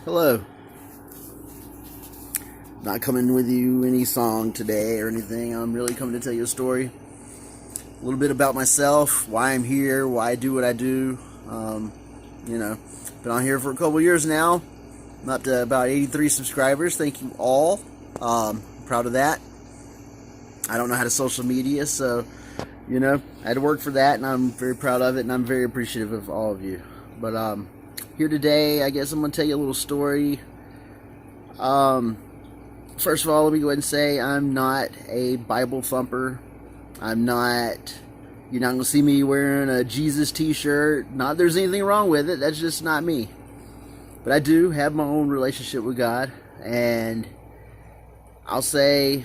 Hello. Not coming with you any song today or anything. I'm really coming to tell you a story. A little bit about myself, why I'm here, why I do what I do. Been on here for a couple years now. I'm up to about 83 subscribers. Thank you all. Proud of that. I don't know how to social media, so, I had to work for that, and I'm very proud of it, and I'm very appreciative of all of you. But, here today, I guess I'm going to tell you a little story. First of all, let me go ahead and say I'm not a Bible thumper. You're not going to see me wearing a Jesus t-shirt. Not that there's anything wrong with it. That's just not me. But I do have my own relationship with God. And I'll say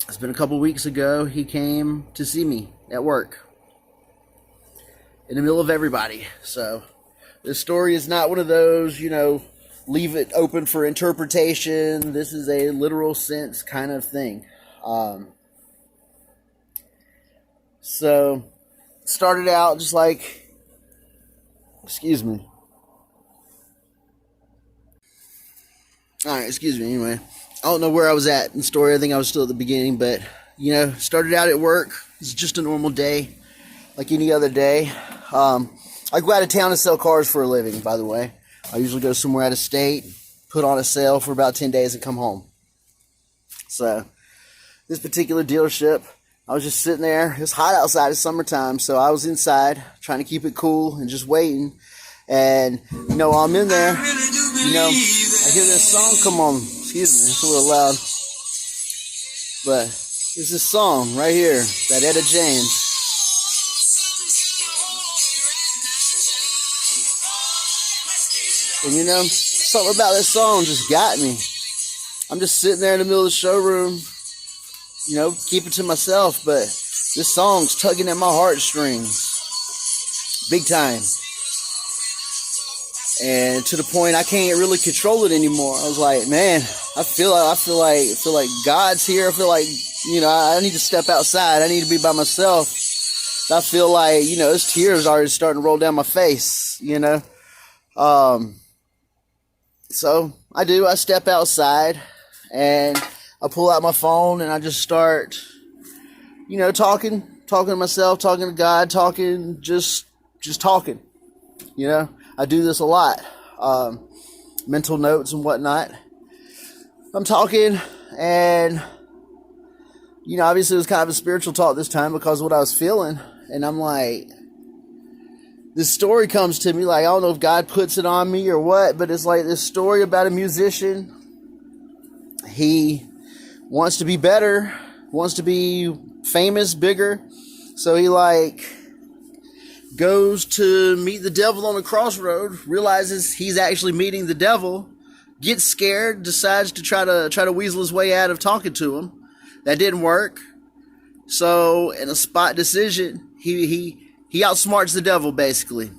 it's been a couple weeks ago, he came to see me at work. In the middle of everybody. So this story is not one of those, leave it open for interpretation. This is a literal sense kind of thing. So, started out just like, excuse me. Alright, excuse me, anyway. I don't know where I was at in the story. I think I was still at the beginning, but, started out at work. It's just a normal day, like any other day. I go out of town to sell cars for a living, by the way. I usually go somewhere out of state, put on a sale for about 10 days and come home. So, this particular dealership, I was just sitting there. It's hot outside, it's summertime, so I was inside trying to keep it cool and just waiting. And, while I'm in there, I hear this song come on. Excuse me, it's a little loud. But there's this song right here, that Etta James. And something about this song just got me. I'm just sitting there in the middle of the showroom, keep it to myself, but this song's tugging at my heartstrings. Big time. And to the point I can't really control it anymore. I was like, man, I feel like God's here. I feel like, I need to step outside. I need to be by myself. I feel like, those tears are already starting to roll down my face, So I step outside and I pull out my phone and I just start, talking to myself, talking to God, just talking, I do this a lot, mental notes and whatnot. I'm talking and, obviously it was kind of a spiritual talk this time because of what I was feeling. And I'm like, this story comes to me, like, I don't know if God puts it on me or what, but it's like this story about a musician. He wants to be better, wants to be famous, bigger. So he goes to meet the devil on a crossroad, realizes he's actually meeting the devil, gets scared, decides to try to weasel his way out of talking to him. That didn't work. So in a spot decision, he outsmarts the devil, basically.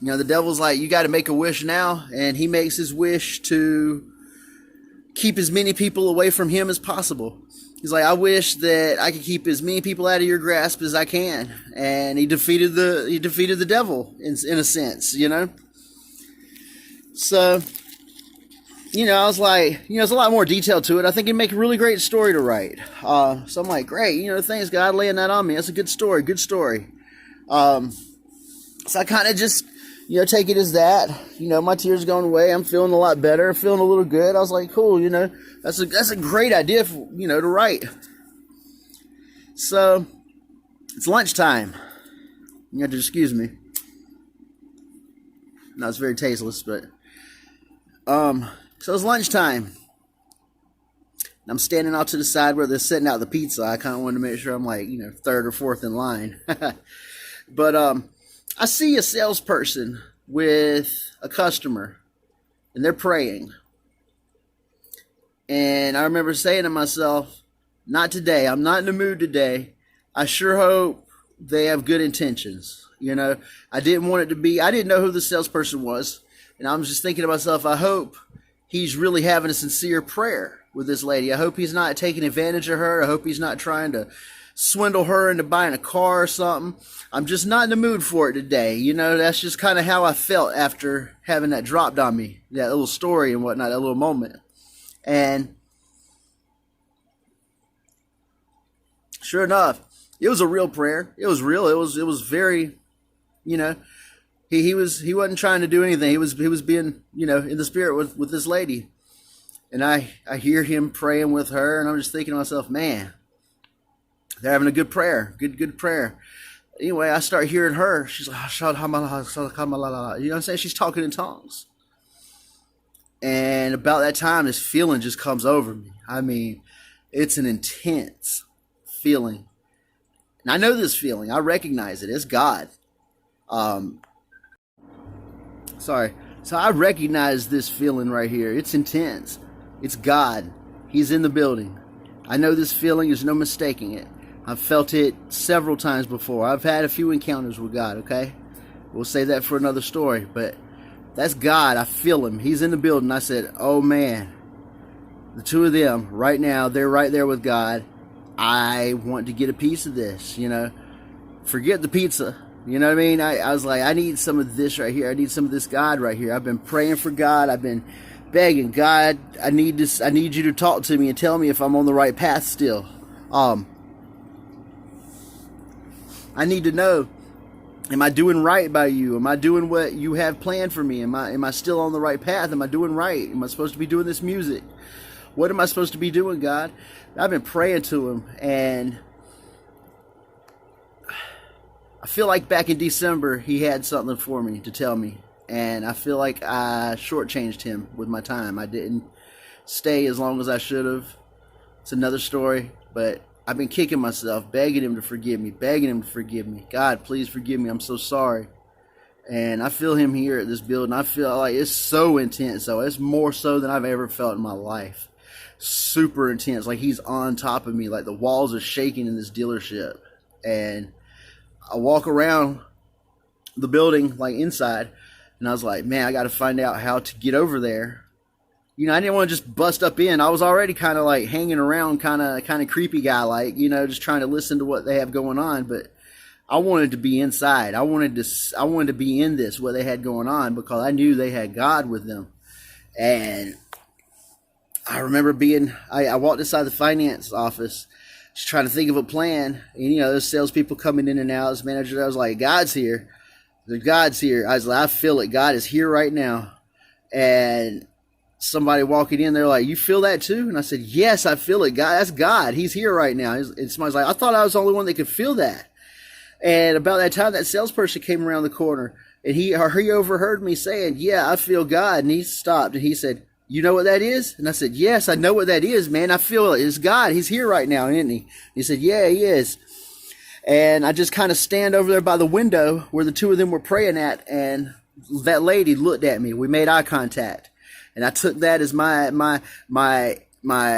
The devil's like, you got to make a wish now. And he makes his wish to keep as many people away from him as possible. He's like, I wish that I could keep as many people out of your grasp as I can. And he defeated the devil in a sense, So, I was like, there's a lot more detail to it. I think it'd make a really great story to write. So I'm like, great, thanks God laying that on me. That's a good story. So I kind of just, take it as that. My tears going away. I'm feeling a lot better. Feeling a little good. I was like, cool, that's a great idea, for, to write. So it's lunchtime. You have to excuse me. No, it's very tasteless, but so it's lunchtime. I'm standing out to the side where they're setting out the pizza. I kind of wanted to make sure I'm like, third or fourth in line. But I see a salesperson with a customer, and they're praying. And I remember saying to myself, not today. I'm not in the mood today. I sure hope they have good intentions. I didn't know who the salesperson was. And I was just thinking to myself, I hope he's really having a sincere prayer with this lady. I hope he's not taking advantage of her. I hope he's not trying to swindle her into buying a car or something. I'm just not in the mood for it today. You know, that's just kind of how I felt after having that dropped on me, that little story and whatnot, that little moment. And sure enough, it was a real prayer. It was real. It was very, you know, he wasn't trying to do anything. He was being, you know, in the spirit with this lady. And I hear him praying with her, and I'm just thinking to myself, man, they're having a good prayer, good prayer. Anyway, I start hearing her. She's like, you know what I'm saying? She's talking in tongues. And about that time, this feeling just comes over me. I mean, it's an intense feeling. And I know this feeling. I recognize it. It's God. So I recognize this feeling right here. It's intense. It's God. He's in the building. I know this feeling. There's no mistaking it. I've felt it several times before. I've had a few encounters with God, okay? We'll save that for another story. But that's God. I feel him. He's in the building. I said, oh, man. The two of them right now, they're right there with God. I want to get a piece of this, you know. Forget the pizza. You know what I mean? I was like, I need some of this right here. I need some of this God right here. I've been praying for God. I've been begging God. I need this. I need you to talk to me and tell me if I'm on the right path still. I need to know, am I doing right by you? Am I doing what you have planned for me? Am I still on the right path? Am I doing right? Am I supposed to be doing this music? What am I supposed to be doing, God? I've been praying to him, and I feel like back in December, he had something for me to tell me. And I feel like I shortchanged him with my time. I didn't stay as long as I should have. It's another story. But I've been kicking myself, begging him to forgive me, begging him to forgive me. God, please forgive me. I'm so sorry. And I feel him here at this building. I feel like it's so intense. So it's more so than I've ever felt in my life. Super intense. Like he's on top of me. Like the walls are shaking in this dealership. And I walk around the building, like inside, and I was like, man, I got to find out how to get over there. You know, I didn't want to just bust up in. I was already kind of like hanging around, kind of creepy guy, like, you know, just trying to listen to what they have going on. But I wanted to be inside. I wanted to be in this, what they had going on, because I knew they had God with them. And I remember I walked inside the finance office, just trying to think of a plan. And, you know, there's salespeople coming in and out. This manager, I was like, God's here. God's here. I was like, I feel it. God is here right now. And somebody walking in, they're like, you feel that too? And I said, yes, I feel it. God, that's God. He's here right now. And somebody's like, I thought I was the only one that could feel that. And about that time, that salesperson came around the corner, and he overheard me saying, yeah, I feel God. And he stopped, and he said, you know what that is? And I said, yes, I know what that is, man. I feel it. It's God. He's here right now, isn't he? And he said, yeah, he is. And I just kind of stand over there by the window where the two of them were praying at, and that lady looked at me. We made eye contact. And I took that as my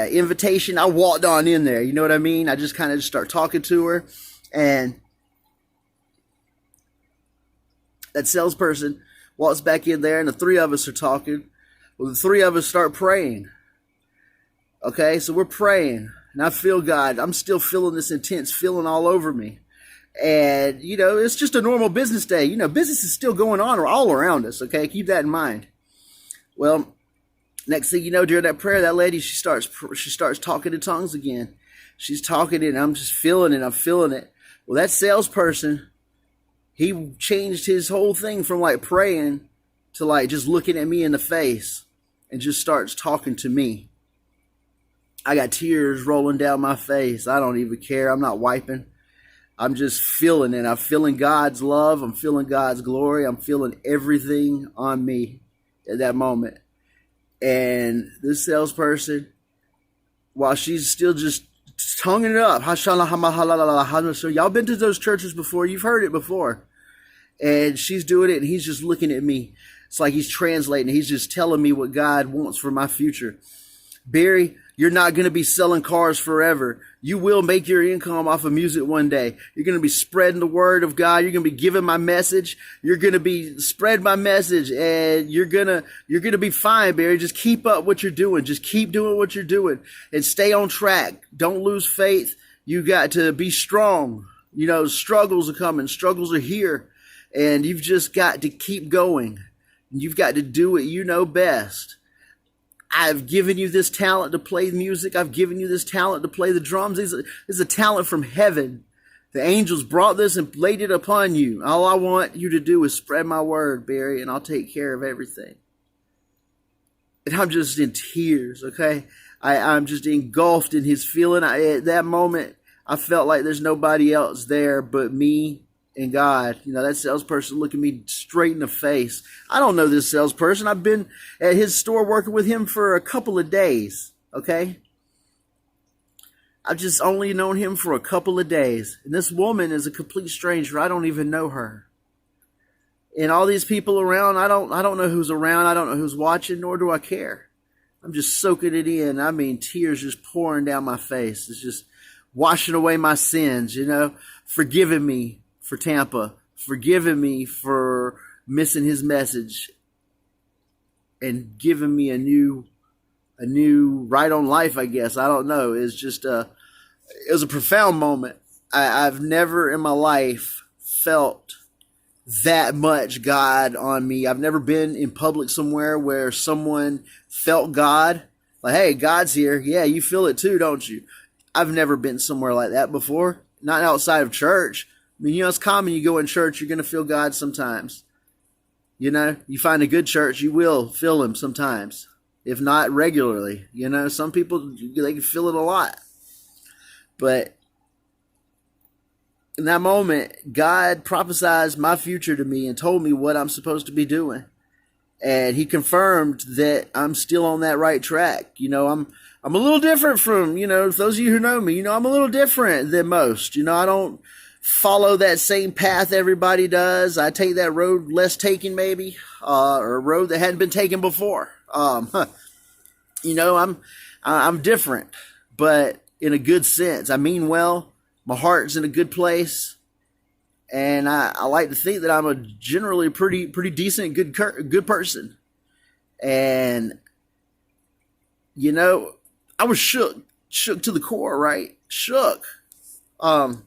invitation. I walked on in there. You know what I mean? I just kind of start talking to her. And that salesperson walks back in there, and the three of us are talking. Well, the three of us start praying. Okay, so we're praying. And I feel God. I'm still feeling this intense feeling all over me. And, you know, it's just a normal business day. You know, business is still going on all around us, okay? Keep that in mind. Well, next thing you know, during that prayer, that lady, she starts talking in tongues again. She's talking, and I'm just feeling it. I'm feeling it. Well, that salesperson, he changed his whole thing from, like, praying to, like, just looking at me in the face and just starts talking to me. I got tears rolling down my face. I don't even care. I'm not wiping. I'm just feeling it. I'm feeling God's love. I'm feeling God's glory. I'm feeling everything on me at that moment. And this salesperson, while she's still just tonguing it up, so y'all been to those churches before. You've heard it before. And she's doing it, and he's just looking at me. It's like he's translating. He's just telling me what God wants for my future. Barry, you're not going to be selling cars forever. You will make your income off of music one day. You're going to be spreading the word of God. You're going to be giving my message. You're going to be spread my message, and you're going to be fine, Barry. Just keep up what you're doing. Just keep doing what you're doing and stay on track. Don't lose faith. You got to be strong. You know, struggles are coming, struggles are here, and you've just got to keep going. You've got to do what you know best. I've given you this talent to play music. I've given you this talent to play the drums. This is a talent from heaven. The angels brought this and laid it upon you. All I want you to do is spread my word, Barry, and I'll take care of everything. And I'm just in tears, okay? I'm just engulfed in his feeling. At that moment, I felt like there's nobody else there but me and God. You know, that salesperson looking me straight in the face. I don't know this salesperson. I've been at his store working with him for a couple of days, okay? I've just only known him for a couple of days. And this woman is a complete stranger. I don't even know her. And all these people around, I don't know who's around. I don't know who's watching, nor do I care. I'm just soaking it in. I mean, tears just pouring down my face. It's just washing away my sins, you know, forgiving me for Tampa, forgiving me for missing his message, and giving me a new right on life, I guess. I don't know. It's just it was a profound moment. I've never in my life felt that much God on me. I've never been in public somewhere where someone felt God. Like, hey, God's here. Yeah, you feel it too, don't you? I've never been somewhere like that before. Not outside of church. I mean, you know, it's common. You go in church, you're going to feel God sometimes. You know, you find a good church, you will feel him sometimes. If not regularly. You know, some people, they can feel it a lot. But in that moment, God prophesied my future to me and told me what I'm supposed to be doing. And he confirmed that I'm still on that right track. You know, I'm a little different from, you know, those of you who know me, you know, I'm a little different than most. You know, I don't follow that same path everybody does. I take that road less taken maybe, or a road that hadn't been taken before. You know, I'm different, but in a good sense. I mean well. My heart's in a good place, and I like to think that I'm a generally pretty decent, good person. And you know, I was shook to the core, right? Shook. You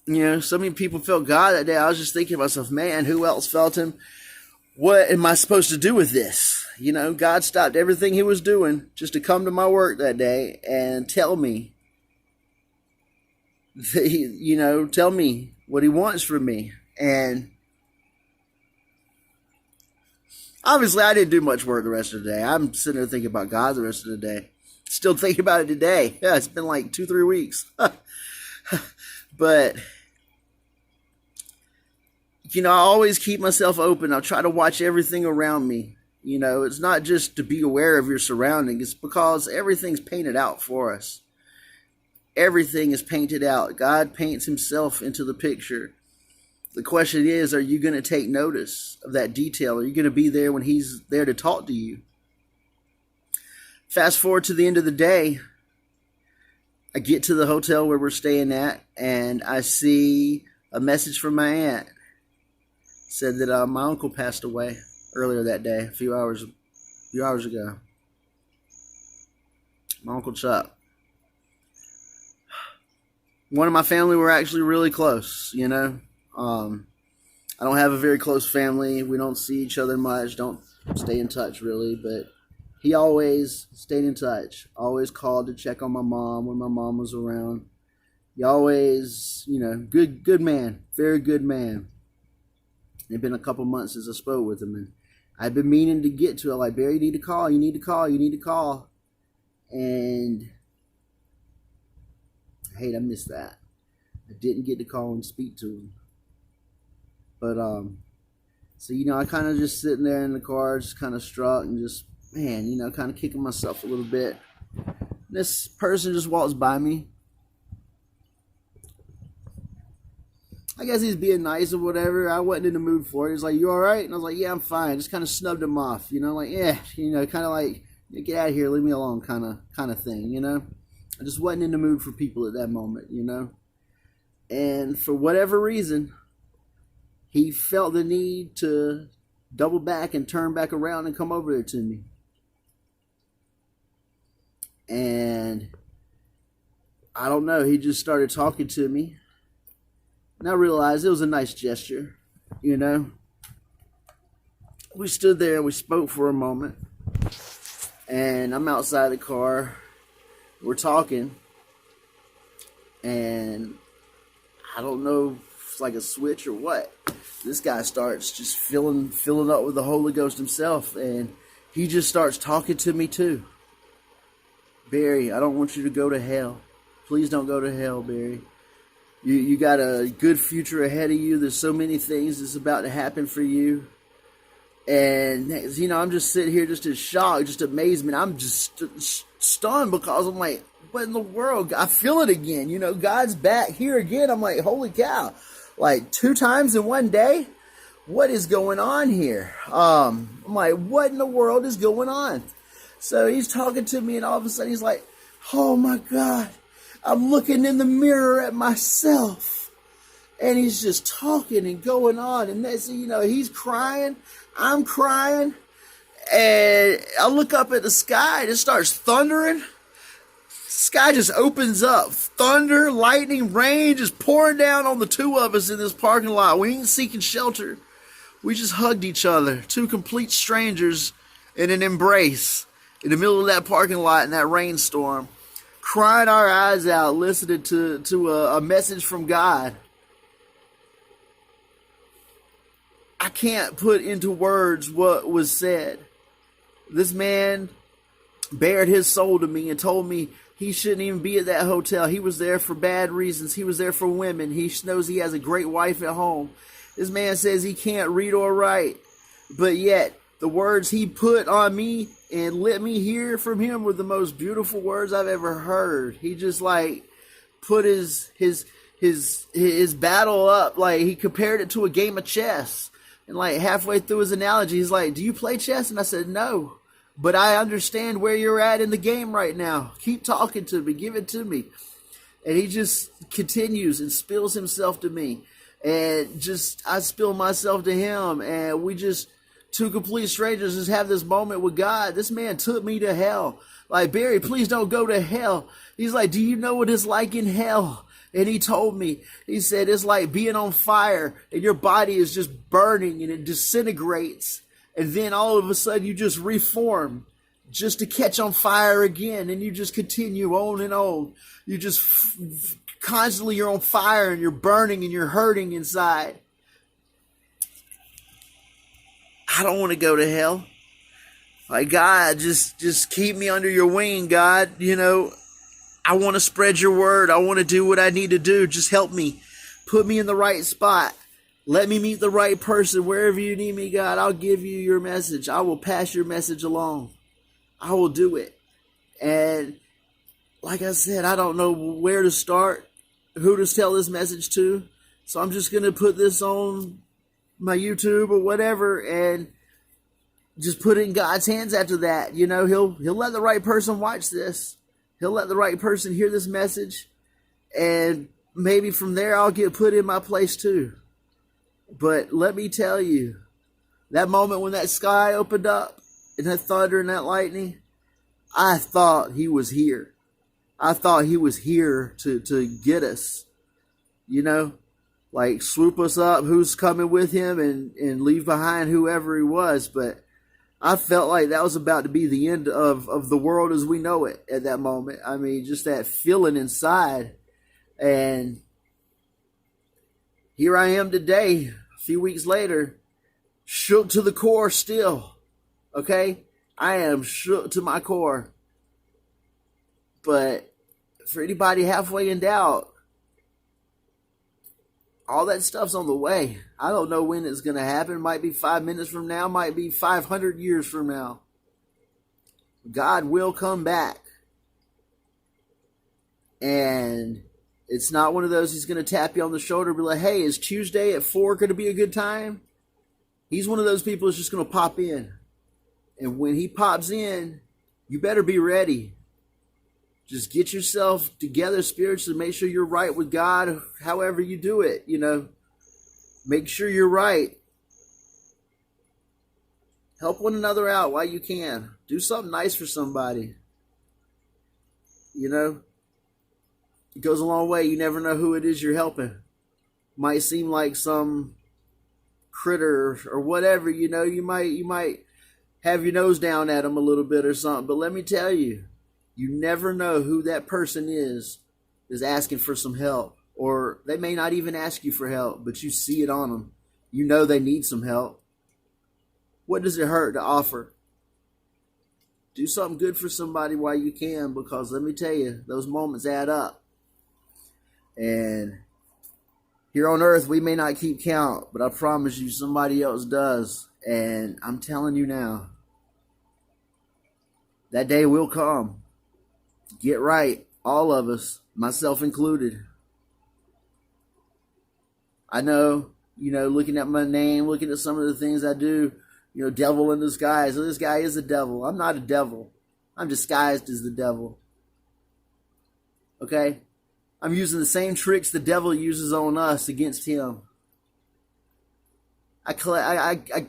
know, so many people felt God that day. I was just thinking to myself, man, who else felt him? What am I supposed to do with this? You know, God stopped everything he was doing just to come to my work that day and tell me, you know, tell me what he wants from me. And obviously I didn't do much work the rest of the day. I'm sitting there thinking about God the rest of the day. Still thinking about it today. Yeah, it's been like 2-3 weeks. But, you know, I always keep myself open. I'll try to watch everything around me. You know, it's not just to be aware of your surroundings. It's because everything's painted out for us. Everything is painted out. God paints himself into the picture. The question is, are you going to take notice of that detail? Are you going to be there when he's there to talk to you? Fast forward to the end of the day. I get to the hotel where we're staying at, and I see a message from my aunt. It said that my uncle passed away earlier that day, a few hours ago. My Uncle Chuck. One of my family were actually really close, you know. I don't have a very close family. We don't see each other much, don't stay in touch really, but he always stayed in touch. Always called to check on my mom when my mom was around. He always, you know, good man, very good man. It's been a couple months since I spoke with him, and I've been meaning to get to it. Like, Barry, you need to call. You need to call. And I missed that. I didn't get to call and speak to him. But so you know, I kind of just sitting there in the car, just kind of struck and just, man, you know, kind of kicking myself a little bit. This person just walks by me. I guess he's being nice or whatever. I wasn't in the mood for it. He's like, "You all right?" And I was like, "Yeah, I'm fine." Just kind of snubbed him off, you know, like, yeah, you know, kind of like, get out of here, leave me alone, kind of thing, you know. I just wasn't in the mood for people at that moment, you know. And for whatever reason, he felt the need to double back and turn back around and come over there to me. And I don't know. He just started talking to me. And I realized it was a nice gesture, you know. We stood there and we spoke for a moment. And I'm outside the car. We're talking. And I don't know if it's like a switch or what. This guy starts just filling up with the Holy Ghost himself. And he just starts talking to me too. Barry, I don't want you to go to hell. Please don't go to hell, Barry. You got a good future ahead of you. There's so many things that's about to happen for you. And, you know, I'm just sitting here just in shock, just amazement. I'm just stunned because I'm like, what in the world? I feel it again. You know, God's back here again. I'm like, holy cow. Like 2 times in one day? What is going on here? I'm like, what in the world is going on? So he's talking to me and all of a sudden he's like, oh my God. I'm looking in the mirror at myself. And he's just talking and going on. And that's, you know, he's crying. I'm crying. And I look up at the sky and it starts thundering. The sky just opens up. Thunder, lightning, rain just pouring down on the 2 of us in this parking lot. We ain't seeking shelter. We just hugged each other. 2 complete strangers in an embrace in the middle of that parking lot in that rainstorm. Crying our eyes out, listening to a message from God. I can't put into words what was said. This man bared his soul to me and told me he shouldn't even be at that hotel. He was there for bad reasons. He was there for women. He knows he has a great wife at home. This man says he can't read or write, but yet the words he put on me and let me hear from him were the most beautiful words I've ever heard. He just like put his battle up, like he compared it to a game of chess. And like halfway through his analogy, he's like, do you play chess? And I said, no, but I understand where you're at in the game right now. Keep talking to me, give it to me. And he just continues and spills himself to me. And just, I spill myself to him. And we just, 2 complete strangers just have this moment with God. This man took me to hell. Like, Barry, please don't go to hell. He's like, do you know what it's like in hell? And he told me, he said, it's like being on fire and your body is just burning and it disintegrates. And then all of a sudden you just reform just to catch on fire again. And you just continue on and on. You just constantly, you're on fire and you're burning and you're hurting inside. I don't want to go to hell. Like, God, just keep me under your wing, God. You know, I want to spread your word. I want to do what I need to do. Just help me. Put me in the right spot. Let me meet the right person. Wherever you need me, God, I'll give you your message. I will pass your message along. I will do it. And like I said, I don't know where to start, who to tell this message to. So I'm just going to put this on my YouTube or whatever and just put it in God's hands after that. You know, he'll let the right person watch this. He'll let the right person hear this message. And maybe from there I'll get put in my place too. But let me tell you, that moment when that sky opened up and that thunder and that lightning, I thought he was here. I thought he was here to get us, you know, like swoop us up, who's coming with him and leave behind whoever he was. But I felt like that was about to be the end of the world as we know it at that moment. I mean, just that feeling inside. And here I am today, a few weeks later, shook to the core still. Okay? I am shook to my core. But for anybody halfway in doubt, all that stuff's on the way. I don't know when it's going to happen. It might be 5 minutes from now. Might be 500 years from now. God will come back. And it's not one of those he's going to tap you on the shoulder and be like, hey, is Tuesday at 4 going to be a good time? He's one of those people that's just going to pop in. And when he pops in, you better be ready. Just get yourself together spiritually. Make sure you're right with God, however you do it, you know. Make sure you're right. Help one another out while you can. Do something nice for somebody. You know. It goes a long way. You never know who it is you're helping. Might seem like some critter or whatever, you know, you might have your nose down at them a little bit or something. But let me tell you, you never know who that person is asking for some help. Or they may not even ask you for help, but you see it on them. You know they need some help. What does it hurt to offer? Do something good for somebody while you can, because let me tell you, those moments add up. And here on earth, we may not keep count, but I promise you somebody else does. And I'm telling you now, that day will come. Get right, all of us, myself included. I know, looking at my name, looking at some of the things I do, devil in disguise. So this guy is a devil. I'm not a devil. I'm disguised as the devil. Okay? I'm using the same tricks the devil uses on us against him. I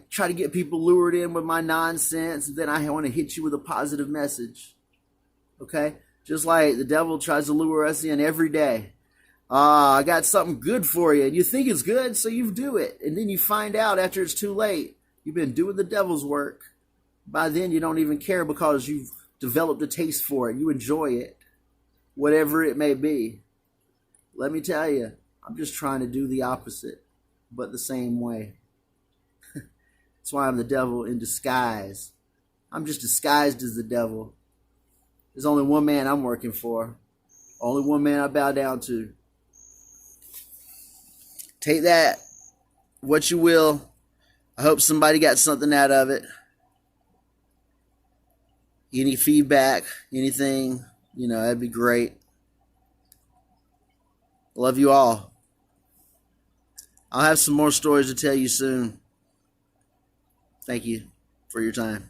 try to get people lured in with my nonsense, and then I want to hit you with a positive message. Okay? Just like the devil tries to lure us in every day. I got something good for you. And you think it's good, so you do it. And then you find out after it's too late, you've been doing the devil's work. By then, you don't even care because you've developed a taste for it. You enjoy it, whatever it may be. Let me tell you, I'm just trying to do the opposite, but the same way. That's why I'm the devil in disguise. I'm just disguised as the devil. There's only one man I'm working for. Only one man I bow down to. Take that, what you will. I hope somebody got something out of it. Any feedback, anything, that'd be great. Love you all. I'll have some more stories to tell you soon. Thank you for your time.